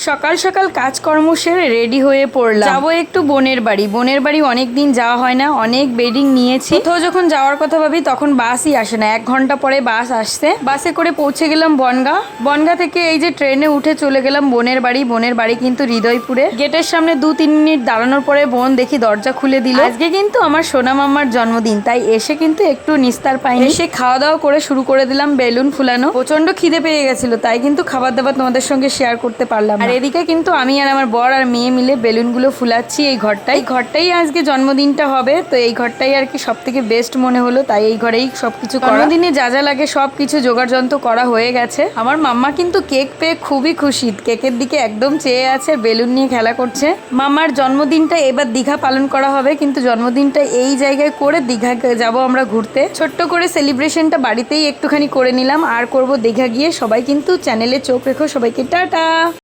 সকাল সকাল কাজকর্ম সেরে রেডি হয়ে পড়লাম, যাবো একটু বোনের বাড়ি। বোনের বাড়ি অনেকদিন যাওয়া হয় না, অনেক বেডিং নিয়েছি। কোথাও যখন যাওয়ার কথা ভাবি তখন বাসই আসে না, 1 ঘন্টা পরে বাস আসছে। বাসে করে পৌঁছে গেলাম বনগাঁ। বনগাঁ থেকে এই যে ট্রেনে উঠে চলে গেলাম বোনের বাড়ি। বোনের বাড়ি কিন্তু হৃদয়পুরে। গেটের সামনে 2-3 মিনিট দাঁড়ানোর পরে বোন দেখি দরজা খুলে দিল। আজকে কিন্তু আমার সোনা মাম্মার জন্মদিন, তাই এসে কিন্তু একটু নিস্তার পাইনি। এসে খাওয়া দাওয়া করে শুরু করে দিলাম বেলুন ফুলানো। প্রচন্ড খিদে পেয়ে গেছিল, তাই কিন্তু খাবার দাবার তোমাদের সঙ্গে শেয়ার করতে পারলাম না। আর এদিকে কিন্তু আমি আর আমার বর আর মেয়ে মিলে বেলুনগুলো ফুলাচ্ছি এই ঘরটাই আজকে জন্মদিনটা হবে। তো এই ঘরটাই আর কি সব থেকে বেস্ট মনে হলো, তাই এই ঘরেই সবকিছু জন্মদিনে যা যা লাগে সবকিছু জোগাড় যন্ত্র করা হয়ে গেছে। আমার মাম্মা কিন্তু কেক পেয়ে খুবই খুশি, কেকের দিকে একদম চেয়ে আছে, বেলুন নিয়ে খেলা করছে। মামার জন্মদিনটা এবার দীঘা পালন করা হবে, কিন্তু জন্মদিনটা এই জায়গায় করে দীঘা যাব আমরা ঘুরতে। ছোট্ট করে সেলিব্রেশনটা বাড়িতেই একটুখানি করে নিলাম, আর করব দীঘা গিয়ে। সবাই কিন্তু চ্যানেলে চোখ রেখো, সবাইকে টাটা।